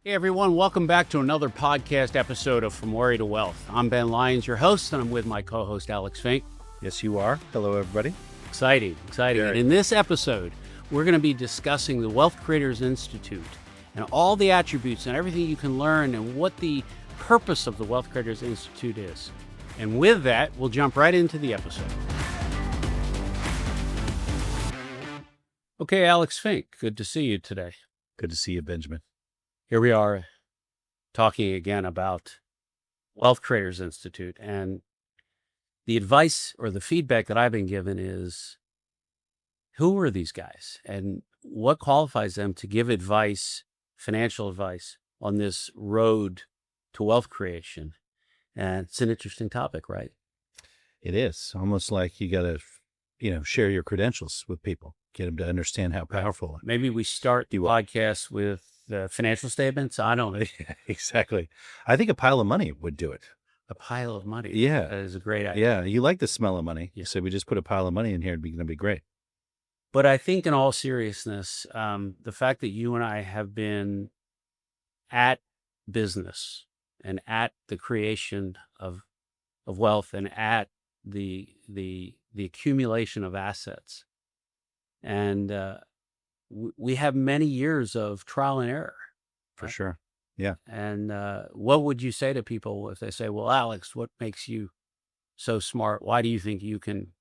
Hey everyone, welcome back to another podcast episode of From Worry to Wealth. I'm Ben Lyons, your host, and I'm with my co-host Alex Fink. Yes, you are. Hello, everybody. Exciting. And in this episode, we're going to be discussing the Wealth Creators Institute and all the attributes and everything you can learn and what the purpose of the Wealth Creators Institute is. And with that, we'll jump right into the episode. Okay, Alex Fink, good to see you today. Good to see you, Benjamin. Here we are talking again about Wealth Creators Institute, and the advice or the feedback that I've been given is, who are these guys and what qualifies them to give advice, financial advice on this road to wealth creation? And it's an interesting topic, right? It is almost like you got to, share your credentials with people, get them to understand how powerful. Maybe we start the podcast with the financial statements. I don't know. Yeah, exactly. I think a pile of money would do it. A pile of money. Yeah. That is a great idea. Yeah. You like the smell of money. Yeah. So we just put a pile of money in here. It's going to be great. But I think in all seriousness, the fact that you and I have been at business and at the creation of wealth and at the accumulation of assets, and we have many years of trial and error. For sure. Yeah. And what would you say to people if they say, well, Alex, what makes you so smart? Why do you think you can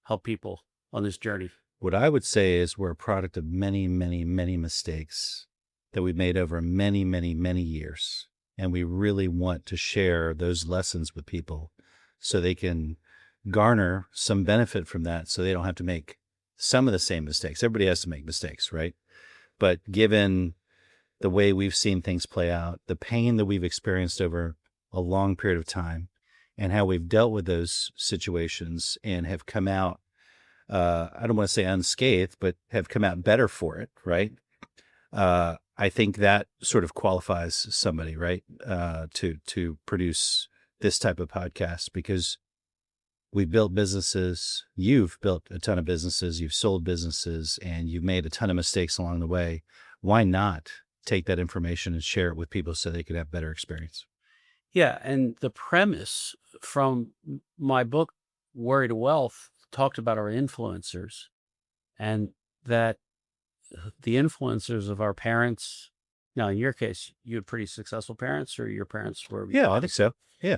help people on this journey? What I would say is we're a product of many, many, many mistakes that we've made over many, many, many years. And we really want to share those lessons with people so they can garner some benefit from that, so they don't have to make some of the same mistakes. Everybody has to make mistakes, right? But given the way we've seen things play out, the pain that we've experienced over a long period of time, and how we've dealt with those situations and have come out, I don't want to say unscathed, but have come out better for it, right? I think that sort of qualifies somebody, right, to produce this type of podcast, because we've built businesses. You've built a ton of businesses. You've sold businesses, and you've made a ton of mistakes along the way. Why not take that information and share it with people so they could have better experience? Yeah, and the premise from my book, Worry to Wealth, talked about our influencers, and that the influencers of our parents. Now, in your case, you had pretty successful parents, or your parents were? Yeah, I think so. Yeah.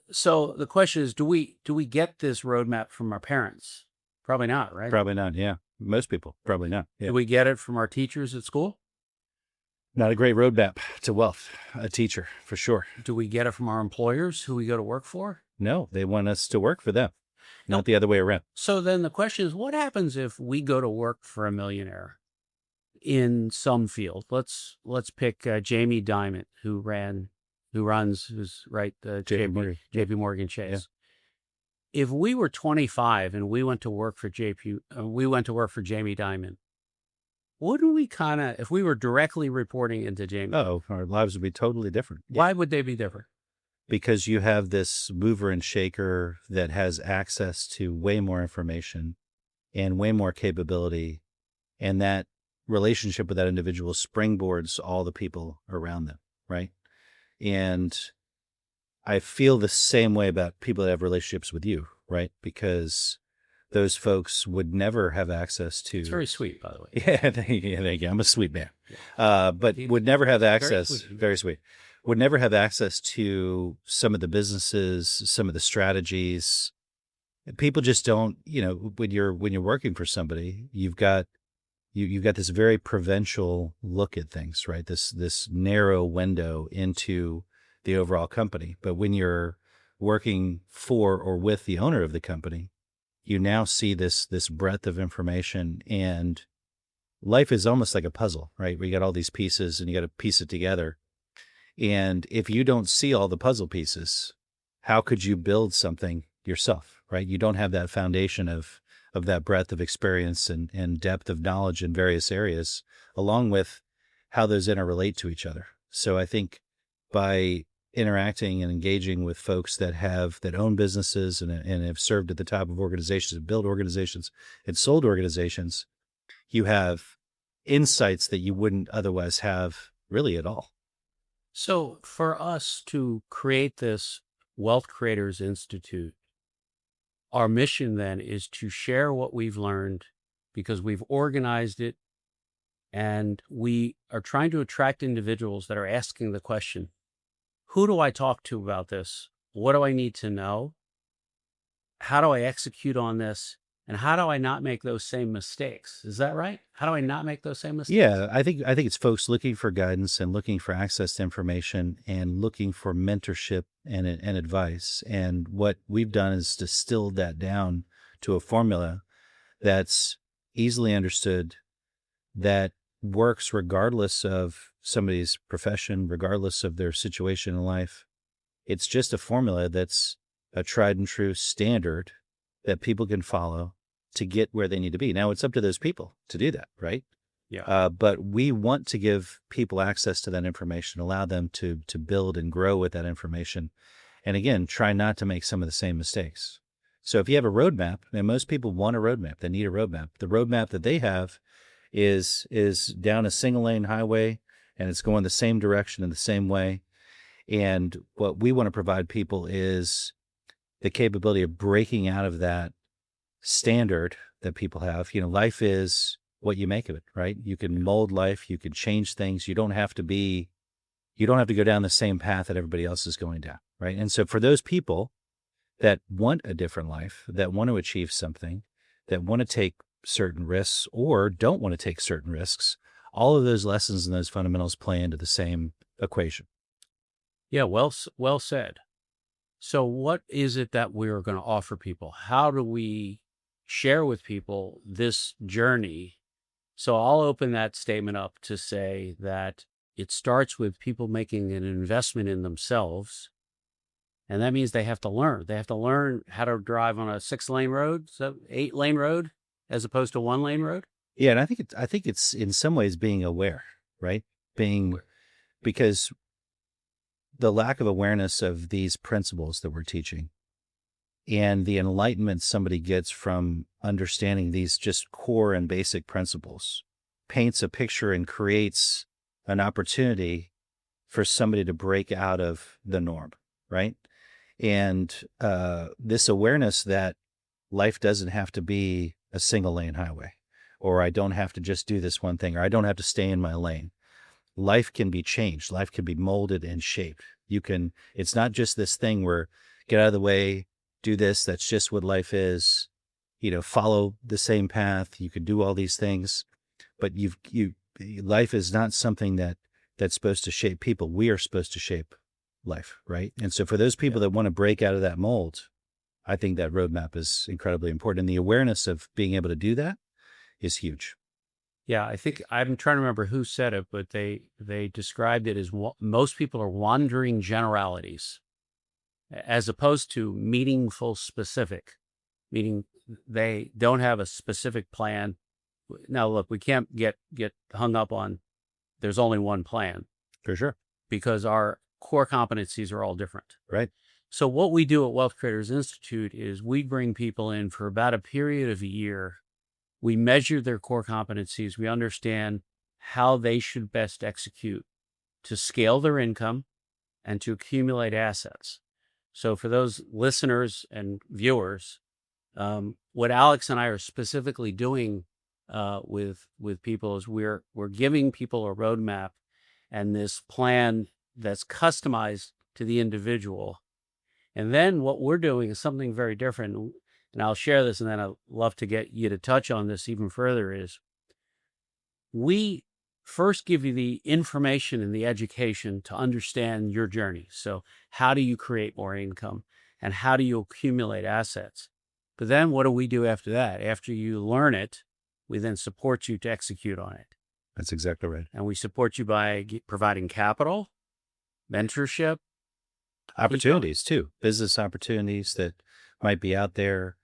So the question is, do we get this roadmap from our parents? Probably not, right? Probably not. Yeah. Most people, probably not. Yeah. Do we get it from our teachers at school? Not a great roadmap to wealth, a teacher, for sure. Do we get it from our employers who we go to work for? No, they want us to work for them, not the other way around. So then the question is, what happens if we go to work for a millionaire in some field? Let's pick Jamie Dimon, who's JP Morgan Chase. Yeah. If we were 25 and we went to work for Jamie Dimon, wouldn't we if we were directly reporting into Jamie? Oh, our lives would be totally different. Why would they be different? Because you have this mover and shaker that has access to way more information and way more capability, and that relationship with that individual springboards all the people around them, right? And I feel the same way about people that have relationships with you, right? Because those folks would never have access to... It's very sweet, by the way. Yeah, thank you. I'm a sweet man. Yeah. But would never have access... Very sweet. Would never have access to some of the businesses, some of the strategies. People just don't, when you're working for somebody, you've got this very provincial look at things, right? This narrow window into the overall company. But when you're working for or with the owner of the company, you now see this breadth of information, and life is almost like a puzzle, right? Where you got all these pieces and you got to piece it together. And if you don't see all the puzzle pieces, how could you build something yourself, right? You don't have that foundation of that breadth of experience and depth of knowledge in various areas, along with how those interrelate to each other. So I think by interacting and engaging with folks that own businesses and have served at the top of organizations and built organizations and sold organizations, you have insights that you wouldn't otherwise have really at all. So for us to create this Wealth Creators Institute, our mission then is to share what we've learned because we've organized it, and we are trying to attract individuals that are asking the question, who do I talk to about this? What do I need to know? How do I execute on this? And how do I not make those same mistakes? Is that right? How do I not make those same mistakes? Yeah, I think it's folks looking for guidance and looking for access to information and looking for mentorship and advice. And what we've done is distilled that down to a formula that's easily understood, that works regardless of somebody's profession, regardless of their situation in life. It's just a formula that's a tried and true standard that people can follow to get where they need to be. Now, it's up to those people to do that, right? Yeah. But we want to give people access to that information, allow them to build and grow with that information. And again, try not to make some of the same mistakes. So if you have a roadmap, and most people want a roadmap, they need a roadmap. The roadmap that they have is down a single lane highway, and it's going the same direction in the same way. And what we want to provide people is the capability of breaking out of that standard that people have. Life is what you make of it, right? You can mold life, you can change things. You don't have to go down the same path that everybody else is going down, right? And so for those people that want a different life, that want to achieve something, that want to take certain risks or don't want to take certain risks, all of those lessons and those fundamentals play into the same equation. Yeah, well said. So what is it that we're going to offer people? How do we share with people this journey? So I'll open that statement up to say that it starts with people making an investment in themselves. And that means they have to learn. They have to learn how to drive on a 6-lane road, 8-lane road, as opposed to 1-lane road. Yeah, and I think it's in some ways being aware, right? Because the lack of awareness of these principles that we're teaching and the enlightenment somebody gets from understanding these just core and basic principles paints a picture and creates an opportunity for somebody to break out of the norm, right? And this awareness that life doesn't have to be a single lane highway, or I don't have to just do this one thing, or I don't have to stay in my lane. Life can be changed. Life can be molded and shaped. It's not just this thing where get out of the way, do this. That's just what life is. Follow the same path. You can do all these things, but life is not something that's supposed to shape people. We are supposed to shape life, right? And so for those people that want to break out of that mold, I think that roadmap is incredibly important. And the awareness of being able to do that is huge. Yeah, I think I'm trying to remember who said it, but they described it as most people are wandering generalities as opposed to meaningful specific, meaning they don't have a specific plan. Now, look, we can't get hung up on there's only one plan. For sure. Because our core competencies are all different. Right. So what we do at Wealth Creators Institute is we bring people in for about a period of a year. We measure their core competencies. We understand how they should best execute to scale their income and to accumulate assets. So for those listeners and viewers, what Alex and I are specifically doing with people is we're giving people a roadmap and this plan that's customized to the individual. And then what we're doing is something very different. And I'll share this, and then I'd love to get you to touch on this even further, is we first give you the information and the education to understand your journey. So how do you create more income and how do you accumulate assets? But then what do we do after that? After you learn it, we then support you to execute on it. That's exactly right. And we support you by providing capital, mentorship, opportunities too, business opportunities that might be out there.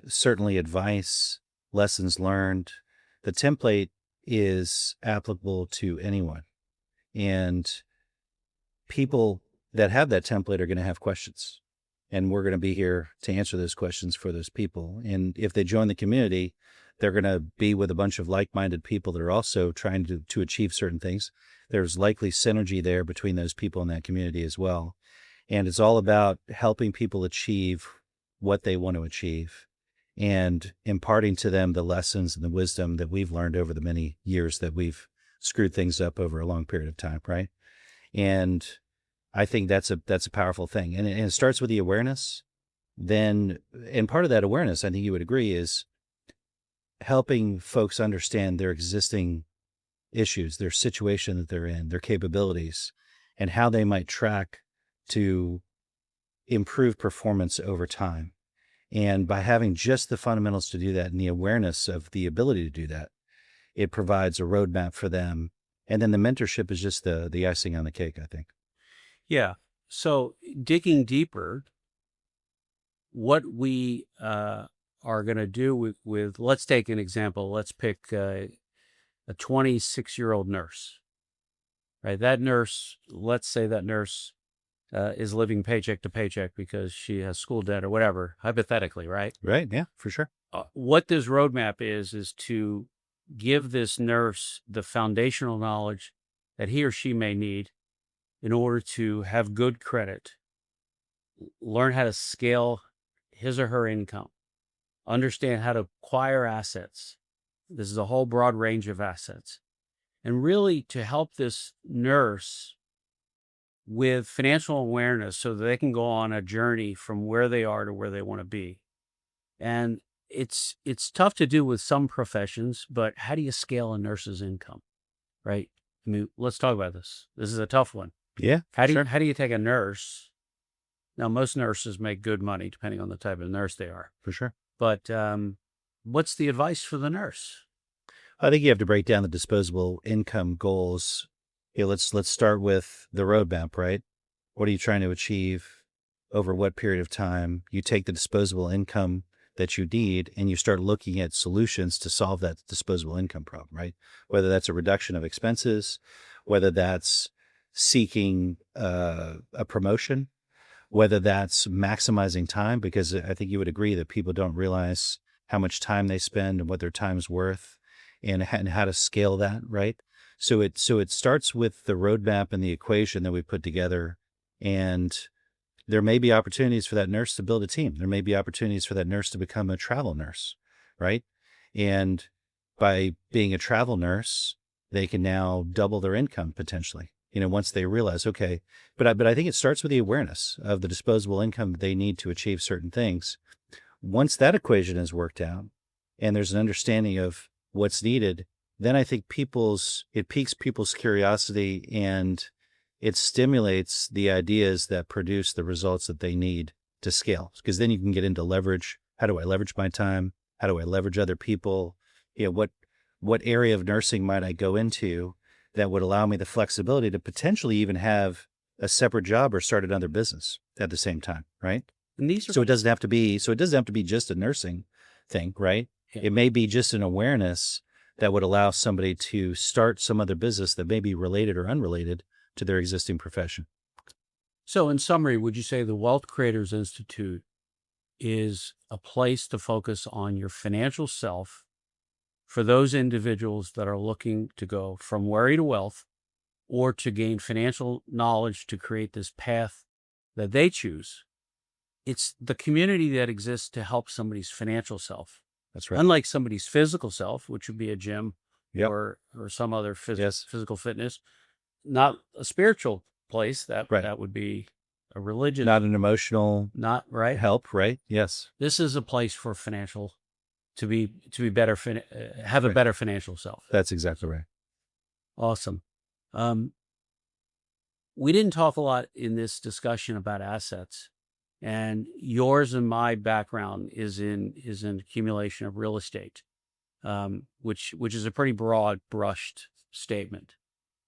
Certainly advice, lessons learned. The template is applicable to anyone. And people that have that template are going to have questions. And we're going to be here to answer those questions for those people. And if they join the community, They're going to be with a bunch of like-minded people that are also trying to achieve certain things. There's likely synergy there between those people in that community as well. And it's all about helping people achieve what they want to achieve and imparting to them the lessons and the wisdom that we've learned over the many years that we've screwed things up over a long period of time, right? And I think that's a powerful thing. And it starts with the awareness. Then, and part of that awareness, I think you would agree, is helping folks understand their existing issues, their situation that they're in, their capabilities, and how they might track to improve performance over time. And by having just the fundamentals to do that and the awareness of the ability to do that, it provides a roadmap for them. And then the mentorship is just the icing on the cake, I think. Yeah. So digging deeper, what we are going to do with, let's take an example. Let's pick a 26-year-old nurse, right? That nurse, let's say that nurse is living paycheck to paycheck because she has school debt or whatever, hypothetically, right? Right. Yeah, for sure. What this roadmap is to give this nurse the foundational knowledge that he or she may need in order to have good credit, learn how to scale his or her income, understand how to acquire assets. This is a whole broad range of assets. And really to help this nurse with financial awareness so that they can go on a journey from where they are to where they want to be. And it's tough to do with some professions, but how do you scale a nurse's income, right? I mean, let's talk about this. This is a tough one. Yeah. How do you take a nurse? Now, most nurses make good money depending on the type of nurse they are. For sure. But what's the advice for the nurse? I think you have to break down the disposable income goals. Let's start with the roadmap, right? What are you trying to achieve over what period of time? You take the disposable income that you need and you start looking at solutions to solve that disposable income problem, right? Whether that's a reduction of expenses, whether that's seeking a promotion, whether that's maximizing time, because I think you would agree that people don't realize how much time they spend and what their time's worth and how to scale that, right? So it starts with the roadmap and the equation that we put together. And there may be opportunities for that nurse to build a team. There may be opportunities for that nurse to become a travel nurse, right? And by being a travel nurse, they can now double their income potentially, once they realize, okay, but I think it starts with the awareness of the disposable income they need to achieve certain things. Once that equation is worked out and there's an understanding of what's needed, then I think it piques people's curiosity and it stimulates the ideas that produce the results that they need to scale. Because then you can get into leverage. How do I leverage my time? How do I leverage other people? What area of nursing might I go into that would allow me the flexibility to potentially even have a separate job or start another business at the same time, right? And these are So it doesn't have to be just a nursing thing, right? Yeah. It may be just an awareness that would allow somebody to start some other business that may be related or unrelated to their existing profession. So in summary, would you say the Wealth Creators Institute is a place to focus on your financial self for those individuals that are looking to go from worry to wealth or to gain financial knowledge to create this path that they choose? It's the community that exists to help somebody's financial self. That's right. Unlike somebody's physical self, which would be a gym Yep. or some other Yes. physical fitness, not a spiritual place. That would be a religion. Not an emotional Not right. help, right? Yes. This is a place for financial to be better, have a better financial self. That's exactly right. Awesome. We didn't talk a lot in this discussion about assets, and yours and my background is in accumulation of real estate, which is a pretty broad brushed statement.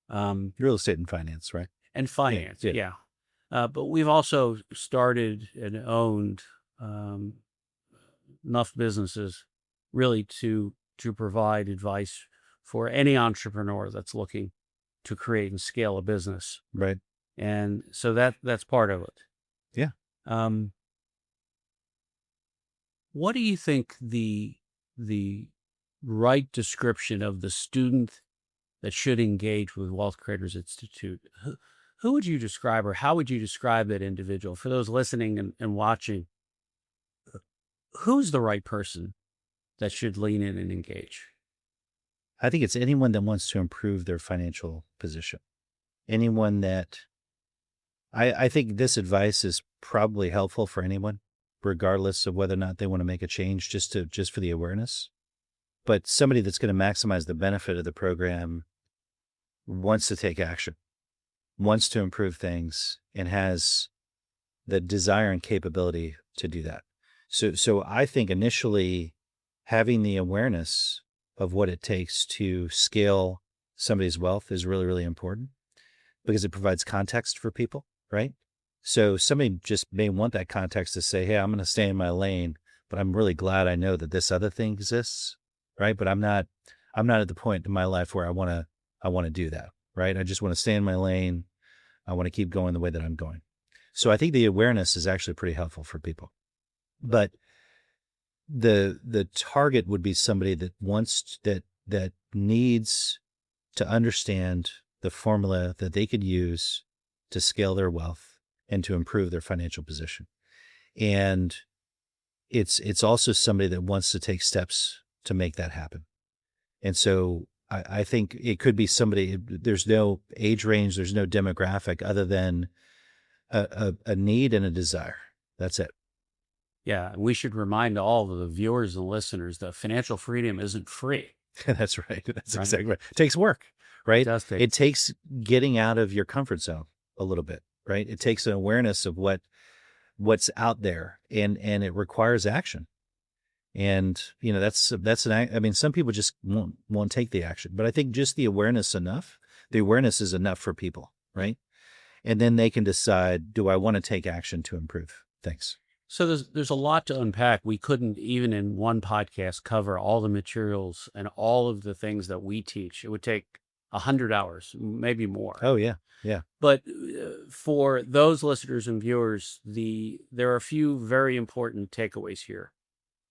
Real estate and finance, right? And finance, yeah. But we've also started and owned enough businesses really to provide advice for any entrepreneur that's looking to create and scale a business. Right. And so that's part of it. Yeah. What do you think the right description of the student that should engage with Wealth Creators Institute, who would you describe, or how would you describe that individual? For those listening and watching, who's the right person that should lean in and engage? I think it's anyone that wants to improve their financial position. Anyone that I think this advice is probably helpful for anyone, regardless of whether or not they want to make a change, just for the awareness. But somebody that's going to maximize the benefit of the program wants to take action, wants to improve things, and has the desire and capability to do that. So I think initially having the awareness of what it takes to scale somebody's wealth is really, really important, because it provides context for people, right? So somebody just may want that context to say, hey, I'm going to stay in my lane, but I'm really glad I know that this other thing exists, right? But I'm not at the point in my life where I want to do that, right? I just want to stay in my lane. I want to keep going the way that I'm going. So I think the awareness is actually pretty helpful for people. But the target would be somebody that wants that needs to understand the formula that they could use to scale their wealth and to improve their financial position. And it's also somebody that wants to take steps to make that happen. And so I think it could be somebody, there's no age range, there's no demographic other than a need and a desire. That's it. Yeah, we should remind all of the viewers and listeners that financial freedom isn't free. That's right. That's right. Exactly right. It takes work, right? It takes getting out of your comfort zone a little bit, right? It takes an awareness of what's out there, and it requires action. And some people just won't take the action, but I think just the awareness is enough for people, right? And then they can decide, do I want to take action to improve things? So there's a lot to unpack. We couldn't even in one podcast cover all the materials and all of the things that we teach. It would take 100 hours, maybe more. Oh yeah. Yeah. But for those listeners and viewers, there are a few very important takeaways here.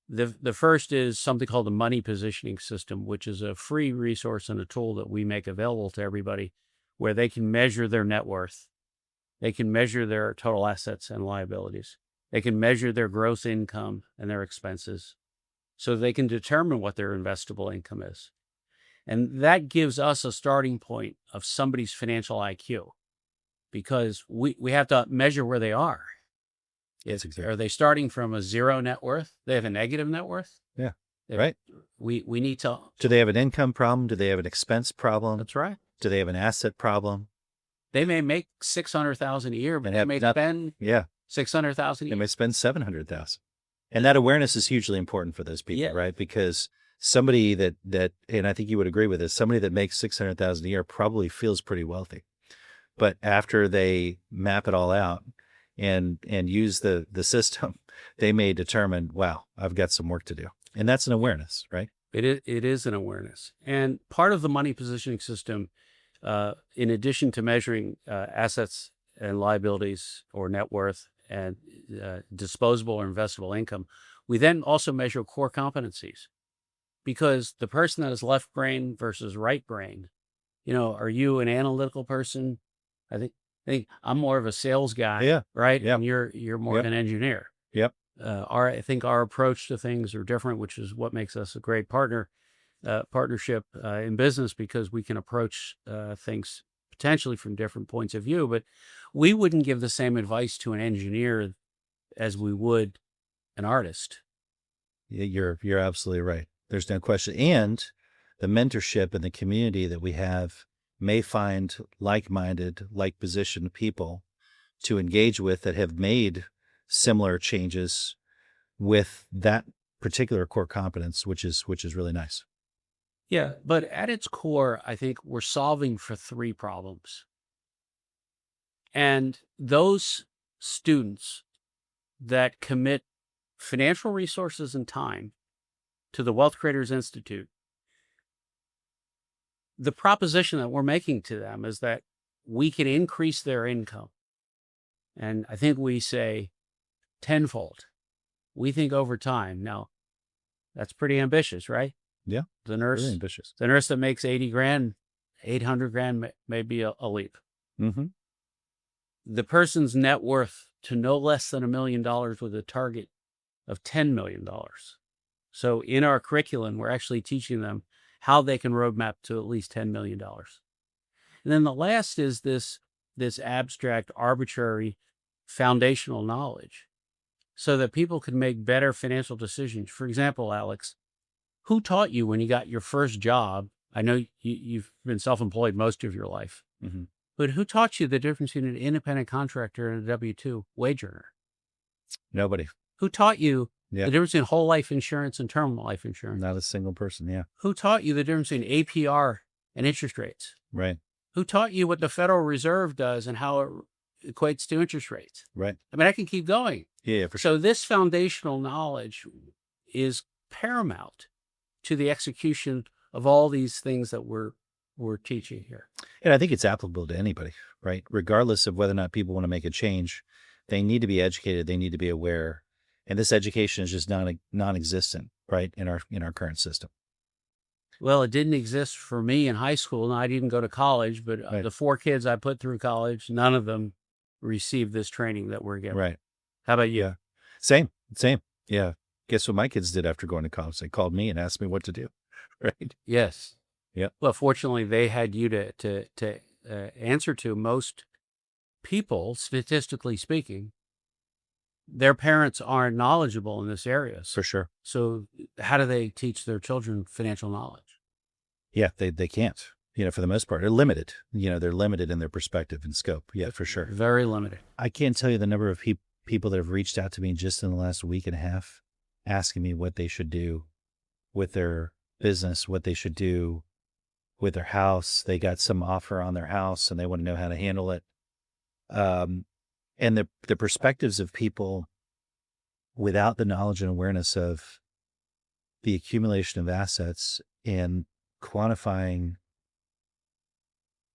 The first is something called the money positioning system, which is a free resource and a tool that we make available to everybody, where they can measure their net worth. They can measure their total assets and liabilities. They can measure their gross income and their expenses, so they can determine what their investable income is. And that gives us a starting point of somebody's financial IQ, because we have to measure where they are. Are they starting from a zero net worth? They have a negative net worth? Yeah. Right. We need to. Do they have an income problem? Do they have an expense problem? That's right. Do they have an asset problem? They may make $600,000 a year, but they may spend $600,000 a year. They may spend $700,000. And that awareness is hugely important for those people, right? Because somebody that, and I think you would agree with this, somebody that makes $600,000 a year probably feels pretty wealthy. But after they map it all out and use the system, they may determine, wow, I've got some work to do. And that's an awareness, right? It is an awareness. And part of the money positioning system, in addition to measuring assets and liabilities or net worth and disposable or investable income, we then also measure core competencies. Because the person that is left brain versus right brain, are you an analytical person? I think I'm more of a sales guy, right? Yep. And you're more of an engineer. Yep. I think our approach to things are different, which is what makes us a great partnership in business, because we can approach things potentially from different points of view. But we wouldn't give the same advice to an engineer as we would an artist. Yeah, you're absolutely right. There's no question. And the mentorship and the community that we have may find like-minded, like-positioned people to engage with that have made similar changes with that particular core competence, which is really nice. Yeah, but at its core, I think we're solving for three problems. And those students that commit financial resources and time to the Wealth Creators Institute, the proposition that we're making to them is that we can increase their income. And I think we say tenfold. We think over time. Now, that's pretty ambitious, right? Yeah. The nurse, Really ambitious. the nurse that makes 80 grand, 800 grand may be a leap. Mm-hmm. The person's net worth to no less than $1 million with a target of $10 million. So in our curriculum, we're actually teaching them how they can roadmap to at least $10 million. And then the last is this abstract, arbitrary, foundational knowledge so that people can make better financial decisions. For example, Alex, who taught you when you got your first job? I know you've been self-employed most of your life, Mm-hmm. but who taught you the difference between an independent contractor and a W-2 wage earner? Nobody. Who taught you Yeah. the difference in whole life insurance and term life insurance? Not a single person. Yeah. Who taught you the difference in APR and interest rates? Right. Who taught you what the Federal Reserve does and how it equates to interest rates? Right. I mean, I can keep going. Yeah, for sure. So this foundational knowledge is paramount to the execution of all these things that we're teaching here. And I think it's applicable to anybody, right? Regardless of whether or not people want to make a change, they need to be educated. They need to be aware. And this education is just non-existent, right, in our current system. Well, it didn't exist for me in high school, and I didn't go to college, but Right. the 4 kids I put through college, none of them received this training that we're getting. Right. How about you? Yeah. Same. Yeah. Guess what my kids did after going to college? They called me and asked me what to do. Right. Yes. Yep. Well, fortunately, they had you to answer to. Most people, statistically speaking, their parents aren't knowledgeable in this area. For sure. So how do they teach their children financial knowledge? Yeah, they can't, for the most part. They're limited. They're limited in their perspective and scope. Yeah, for sure. Very limited. I can't tell you the number of people that have reached out to me just in the last week and a half asking me what they should do with their business, what they should do with their house. They got some offer on their house and they want to know how to handle it. And the perspectives of people without the knowledge and awareness of the accumulation of assets and quantifying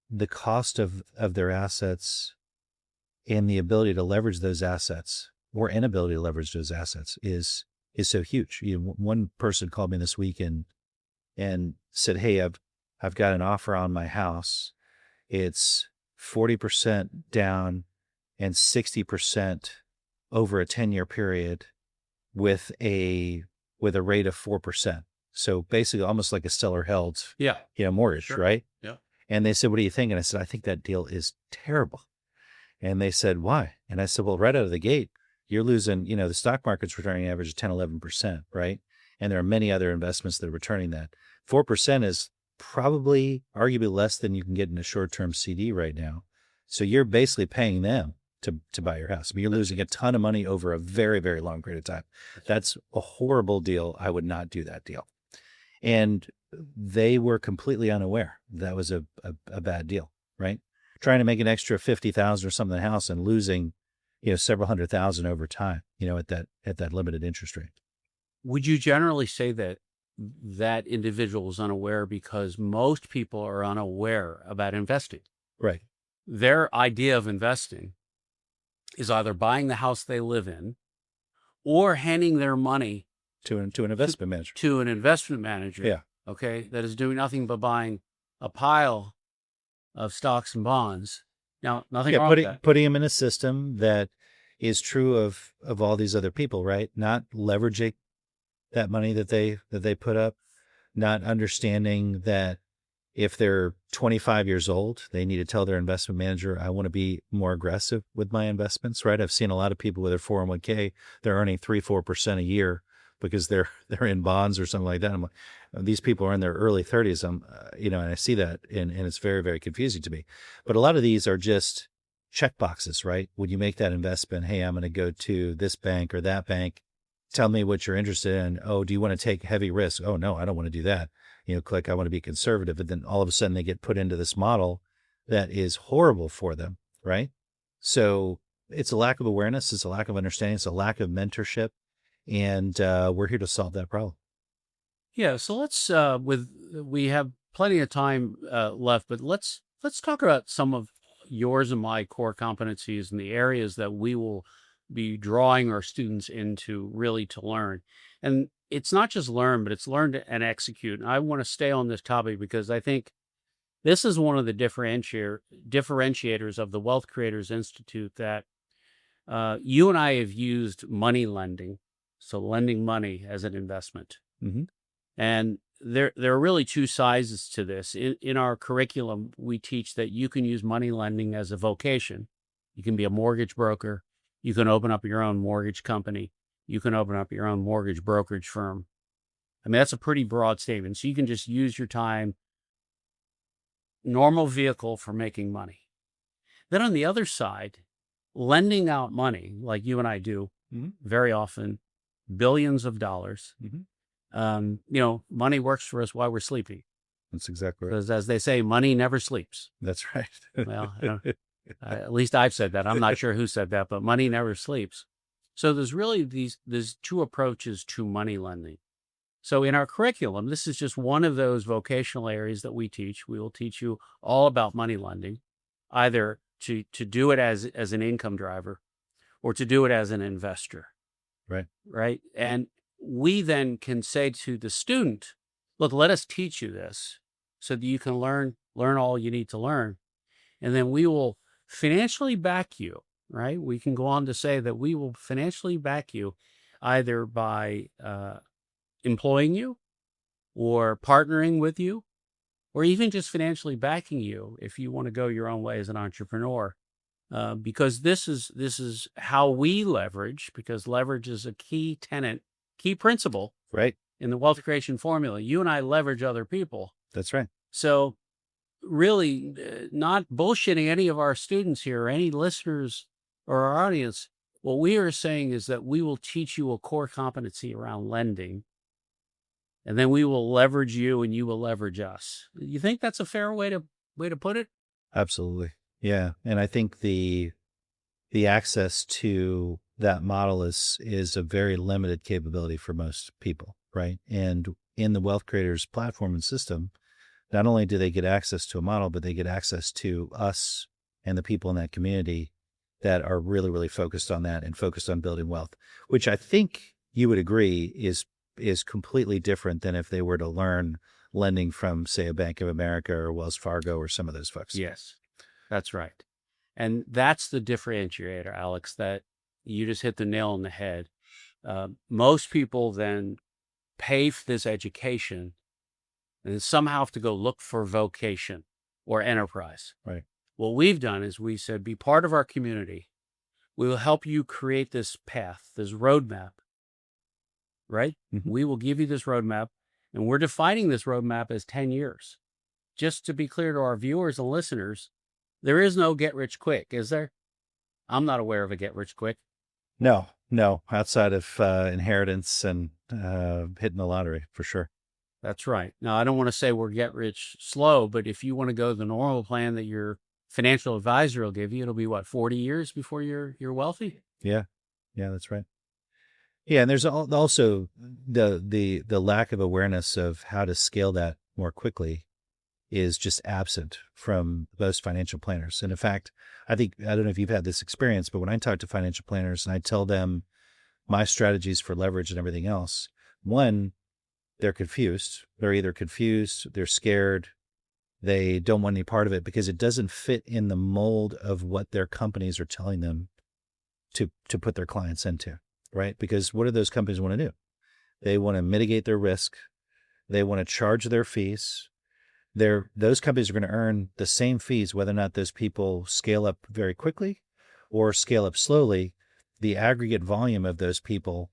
the cost of their assets and the ability to leverage those assets or inability to leverage those assets is so huge. One person called me this week and said, "Hey, I've got an offer on my house. It's 40% down and 60% over a 10-year period with a rate of 4%. So basically almost like a seller held, mortgage, Sure. right? Yeah. And they said, "What do you think?" And I said, "I think that deal is terrible." And they said, "Why?" And I said, "Well, right out of the gate, you're losing, the stock market's returning average of 10, 11%, right? And there are many other investments that are returning that. 4% is probably arguably less than you can get in a short-term CD right now. So you're basically paying them to buy your house. I mean, you're losing a ton of money over a very, very long period of time. That's a horrible deal. I would not do that deal." And they were completely unaware that was a bad deal, right? Trying to make an extra 50,000 or something in the house and losing, several $100,000 over time, at that limited interest rate. Would you generally say that individual is unaware because most people are unaware about investing? Right. Their idea of investing is either buying the house they live in or handing their money to an investment manager. To an investment manager. Yeah. Okay. That is doing nothing but buying a pile of stocks and bonds. Now, nothing wrong with that. Putting them in a system that is true of all these other people, right? Not leveraging that money that they put up, not understanding that if they're 25 years old, they need to tell their investment manager, "I want to be more aggressive with my investments," right? I've seen a lot of people with their 401k, they're earning 3-4% a year because they're in bonds or something like that. I'm like, these people are in their early 30s. And I see that and it's very, very confusing to me. But a lot of these are just check boxes, right? When you make that investment, "Hey, I'm going to go to this bank or that bank. Tell me what you're interested in. Oh, do you want to take heavy risk? Oh, no, I don't want to do that. Click, I want to be conservative." And then all of a sudden they get put into this model that is horrible for them, right? So it's a lack of awareness. It's a lack of understanding. It's a lack of mentorship. And we're here to solve that problem. Yeah. So let's, we have plenty of time left, but let's talk about some of yours and my core competencies and the areas that we will be drawing our students into really to learn. And it's not just learn, but it's learn and execute. And I want to stay on this topic because I think this is one of the differentiators of the Wealth Creators Institute that you and I have used money lending, so lending money as an investment. Mm-hmm. And there are really two sizes to this. In our curriculum, we teach that you can use money lending as a vocation. You can be a mortgage broker. You can open up your own mortgage company. You can open up your own mortgage brokerage firm. I mean, that's a pretty broad statement. So you can just use your time, normal vehicle for making money. Then on the other side, lending out money like you and I do very often, billions of dollars. Money works for us while we're sleeping. That's exactly right. Because as they say, money never sleeps. That's right. Well, at least I've said that. I'm not sure who said that, but money never sleeps. So there's really there's two approaches to money lending. So in our curriculum, this is just one of those vocational areas that we teach. We will teach you all about money lending, either to do it as an income driver or to do it as an investor. Right. And we then can say to the student, look, let us teach you this so that you can learn all you need to learn. And then we will financially back you, right? We can go on to say that we will financially back you either by employing you or partnering with you, or even just financially backing you if you want to go your own way as an entrepreneur. Because this is how we leverage, because leverage is a key principle right in the wealth creation formula. You and I leverage other people. That's right. So really not bullshitting any of our students here, or any listeners or our audience. What we are saying is that we will teach you a core competency around lending, and then we will leverage you and you will leverage us. You think that's a fair way to put it? Absolutely. Yeah. And I think the access to that model is a very limited capability for most people, right? And in the Wealth Creators platform and system, not only do they get access to a model, but they get access to us and the people in that community that are really, really focused on that and focused on building wealth, which I think you would agree is completely different than if they were to learn lending from, say, a Bank of America or Wells Fargo or some of those folks. Yes, that's right. And that's the differentiator, Alex, that you just hit the nail on the head. Most people then pay for this education and somehow have to go look for vocation or enterprise. Right. What we've done is we said, be part of our community. We will help you create this path, this roadmap, right? Mm-hmm. We will give you this roadmap, and we're defining this roadmap as 10 years. Just to be clear to our viewers and listeners, there is no get rich quick, is there? I'm not aware of a get rich quick. No, outside of inheritance and hitting the lottery, for sure. That's right. Now, I don't want to say we're get rich slow, but if you want to go the normal plan that your financial advisor will give you, it'll be 40 years before you're wealthy? Yeah, that's right. Yeah, and there's also the lack of awareness of how to scale that more quickly is just absent from most financial planners. And in fact, I don't know if you've had this experience, but when I talk to financial planners and I tell them my strategies for leverage and everything else, one, they're confused. They're either confused, they're scared, they don't want any part of it because it doesn't fit in the mold of what their companies are telling them to put their clients into, right? Because what do those companies want to do? They want to mitigate their risk. They want to charge their fees. Those companies are going to earn the same fees whether or not those people scale up very quickly or scale up slowly. The aggregate volume of those people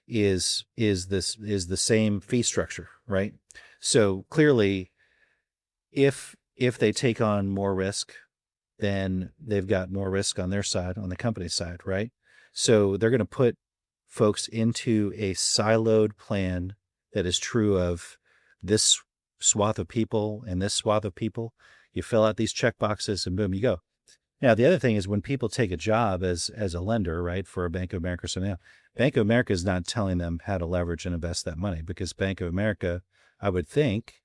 is the same fee structure, right? So clearly, if they take on more risk, then they've got more risk on their side, on the company side, right? So they're going to put folks into a siloed plan that is true of this swath of people and this swath of people. You fill out these check boxes and boom, you go. Now, the other thing is when people take a job as a lender, right, for a Bank of America or something else, Bank of America is not telling them how to leverage and invest that money because Bank of America, I would think,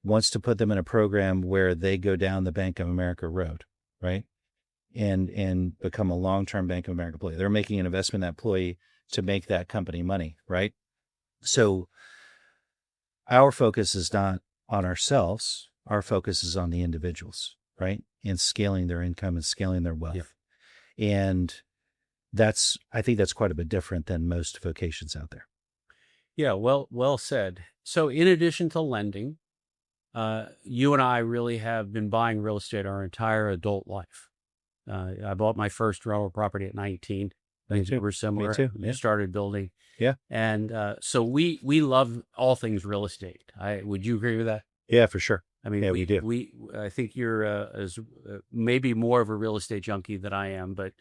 wants to put them in a program where they go down the Bank of America road, right, and become a long-term Bank of America employee. They're making an investment in that employee to make that company money, right? So our focus is not on ourselves. Our focus is on the individuals, right? And scaling their income and scaling their wealth. Yeah. And I think that's quite a bit different than most vocations out there. Yeah, well said. So in addition to lending, you and I really have been buying real estate our entire adult life. I bought my first rental property at 19. Things were similar. Me too. We started building. Yeah. And so we love all things real estate. Would you agree with that? Yeah, for sure. I mean, yeah, we do. I think you're maybe more of a real estate junkie than I am, but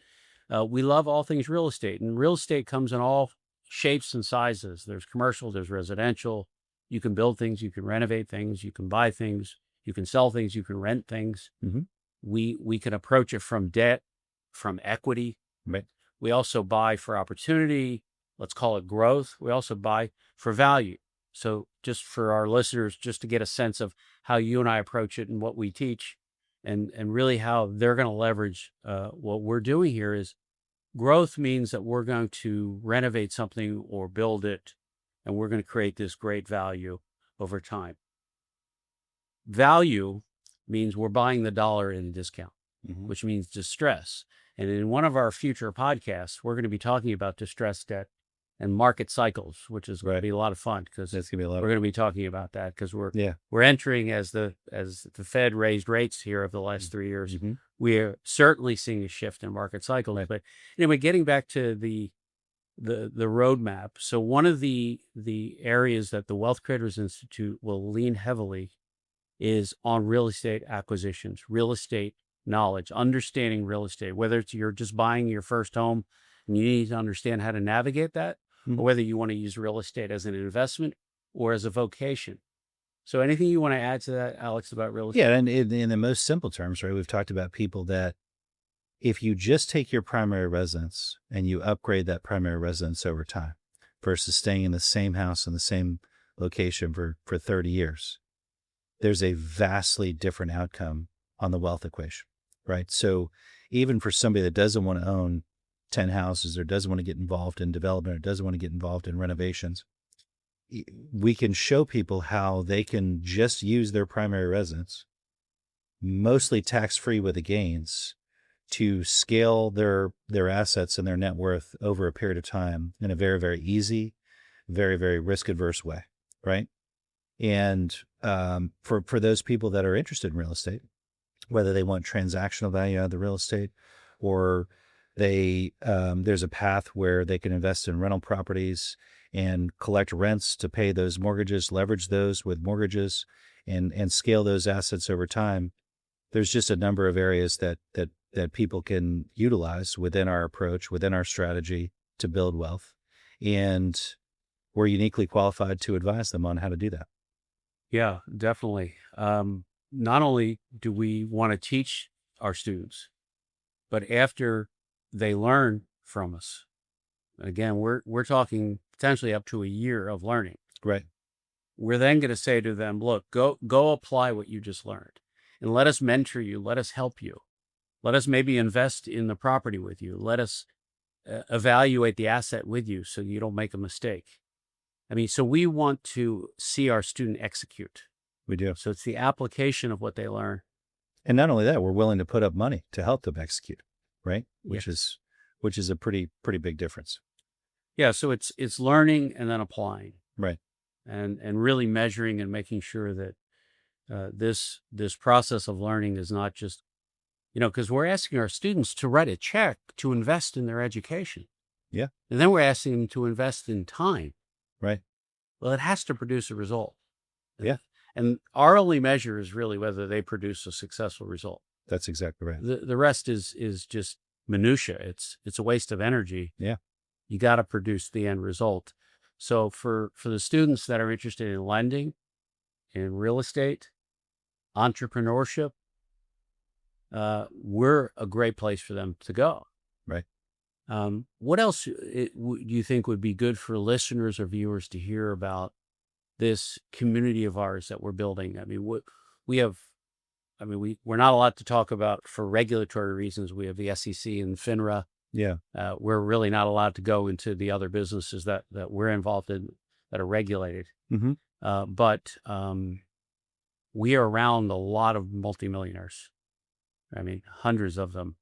we love all things real estate. And real estate comes in all shapes and sizes. There's commercial, there's residential. You can build things, you can renovate things, you can buy things, you can sell things, you can rent things. Mm-hmm. We can approach it from debt, from equity. Right. We also buy for opportunity. Let's call it growth. We also buy for value. So just for our listeners, just to get a sense of how you and I approach it and what we teach, and really how they're going to leverage what we're doing here is growth means that we're going to renovate something or build it, and we're going to create this great value over time. Value means we're buying the dollar in a discount, mm-hmm. which means distress. And in one of our future podcasts, we're going to be talking about distressed debt and market cycles, which is going to be a lot of fun because we're going to be talking about that because we're entering as the Fed raised rates here over the last 3 years. Mm-hmm. We're certainly seeing a shift in market cycles. Right. But anyway, getting back to the roadmap. So one of the areas that the Wealth Creators Institute will lean heavily is on real estate acquisitions, real estate knowledge, understanding real estate, whether it's you're just buying your first home and you need to understand how to navigate that, mm-hmm. or whether you want to use real estate as an investment or as a vocation. So anything you want to add to that, Alex, about real estate? Yeah, and in the most simple terms, right, we've talked about people that if you just take your primary residence and you upgrade that primary residence over time versus staying in the same house in the same location for 30 years, there's a vastly different outcome on the wealth equation, right? So even for somebody that doesn't want to own 10 houses or doesn't want to get involved in development or doesn't want to get involved in renovations, we can show people how they can just use their primary residence, mostly tax-free with the gains, to scale their assets and their net worth over a period of time in a very, very easy, very, very risk-averse way, right? And for those people that are interested in real estate, whether they want transactional value out of the real estate or there's a path where they can invest in rental properties and collect rents to pay those mortgages, leverage those with mortgages and scale those assets over time. There's just a number of areas that people can utilize within our approach, within our strategy to build wealth. And we're uniquely qualified to advise them on how to do that. Yeah, definitely. Not only do we want to teach our students, but after they learn from us, again, we're talking potentially up to a year of learning. Right. We're then going to say to them, look, go apply what you just learned and let us mentor you. Let us help you. Let us maybe invest in the property with you. Let us evaluate the asset with you so you don't make a mistake. I mean, so we want to see our student execute. We do. So it's the application of what they learn. And not only that, we're willing to put up money to help them execute, right? Which is a pretty big difference. Yeah. So it's learning and then applying. Right. And really measuring and making sure that this process of learning is not just, because we're asking our students to write a check to invest in their education. Yeah. And then we're asking them to invest in time. Right. Well, it has to produce a result. Yeah. And our only measure is really whether they produce a successful result. That's exactly right. The rest is just minutia. It's a waste of energy. Yeah. You got to produce the end result. So for the students that are interested in lending, in real estate, entrepreneurship, we're a great place for them to go. Right. What else do you think would be good for listeners or viewers to hear about this community of ours that we're building? I mean, we're not allowed to talk about for regulatory reasons. We have the SEC and FINRA. Yeah. We're really not allowed to go into the other businesses that we're involved in that are regulated. Mhm. But we are around a lot of multimillionaires. I mean, hundreds of them.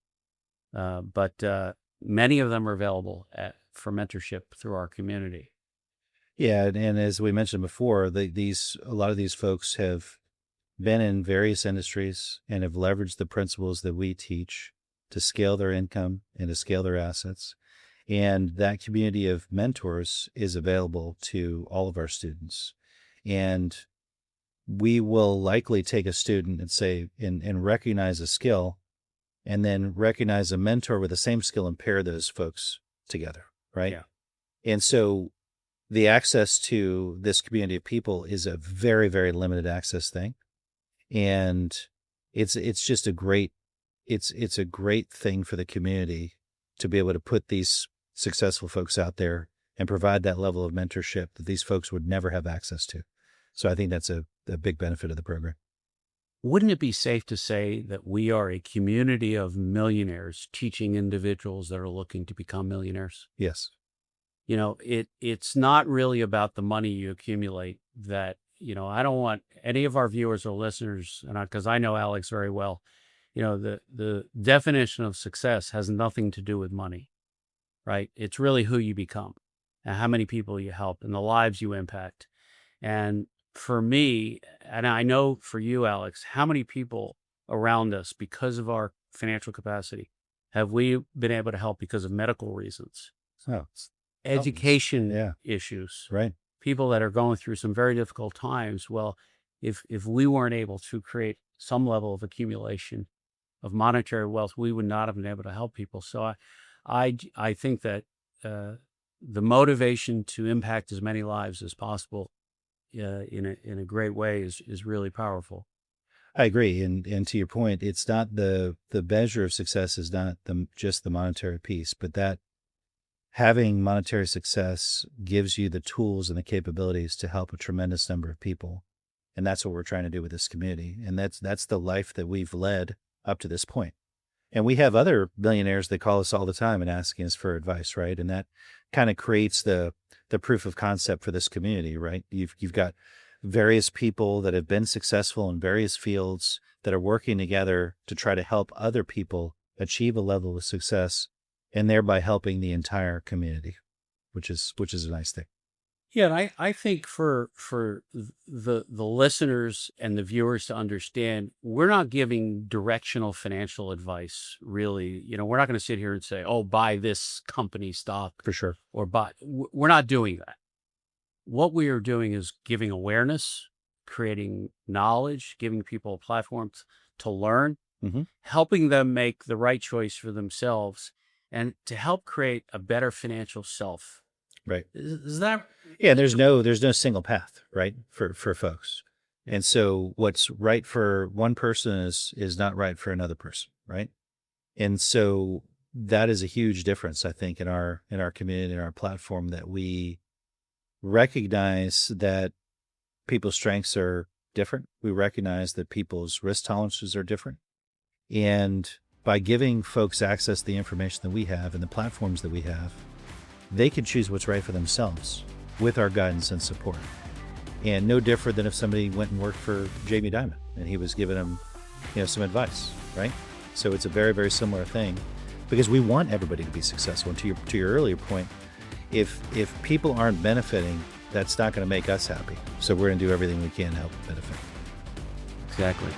But many of them are available for mentorship through our community. Yeah, and as we mentioned before, a lot of these folks have been in various industries and have leveraged the principles that we teach to scale their income and to scale their assets. And that community of mentors is available to all of our students. And we will likely take a student and say, and recognize a skill, and then recognize a mentor with the same skill and pair those folks together, right? Yeah. And so the access to this community of people is a very, very limited access thing. And it's just a great thing for the community to be able to put these successful folks out there and provide that level of mentorship that these folks would never have access to. So I think that's a big benefit of the program. Wouldn't it be safe to say that we are a community of millionaires teaching individuals that are looking to become millionaires? Yes. You know, it's not really about the money you accumulate. That, I don't want any of our viewers or listeners, and because I know Alex very well, the definition of success has nothing to do with money, right? It's really who you become and how many people you help and the lives you impact. And for me, and I know for you, Alex, how many people around us, because of our financial capacity, have we been able to help because of medical reasons, education issues, right? People that are going through some very difficult times. Well, if we weren't able to create some level of accumulation of monetary wealth, we would not have been able to help people. So I think that the motivation to impact as many lives as possible in a great way is really powerful. I agree, and to your point, it's not the measure of success is not just the monetary piece, but that having monetary success gives you the tools and the capabilities to help a tremendous number of people, and that's what we're trying to do with this community, and that's the life that we've led up to this point. And we have other millionaires that call us all the time and asking us for advice, right? And that kind of creates the proof of concept for this community, right? You've got various people that have been successful in various fields that are working together to try to help other people achieve a level of success, and thereby helping the entire community, which is a nice thing. Yeah, and I think for the listeners and the viewers to understand, we're not giving directional financial advice, really. We're not going to sit here and say, oh, buy this company stock. For sure. Or we're not doing that. What we are doing is giving awareness, creating knowledge, giving people a platform to learn, helping them make the right choice for themselves, and to help create a better financial self. Right. Is that? Yeah. There's no single path, right, for folks. And so what's right for one person is not right for another person. Right. And so that is a huge difference, I think, in our community, in our platform, that we recognize that people's strengths are different. We recognize that people's risk tolerances are different. And by giving folks access to the information that we have and the platforms that we have, they can choose what's right for themselves with our guidance and support. And no different than if somebody went and worked for Jamie Dimon and he was giving them, some advice, right? So it's a very, very similar thing, because we want everybody to be successful. And to your earlier point, if people aren't benefiting, that's not going to make us happy. So we're going to do everything we can to help benefit. Exactly.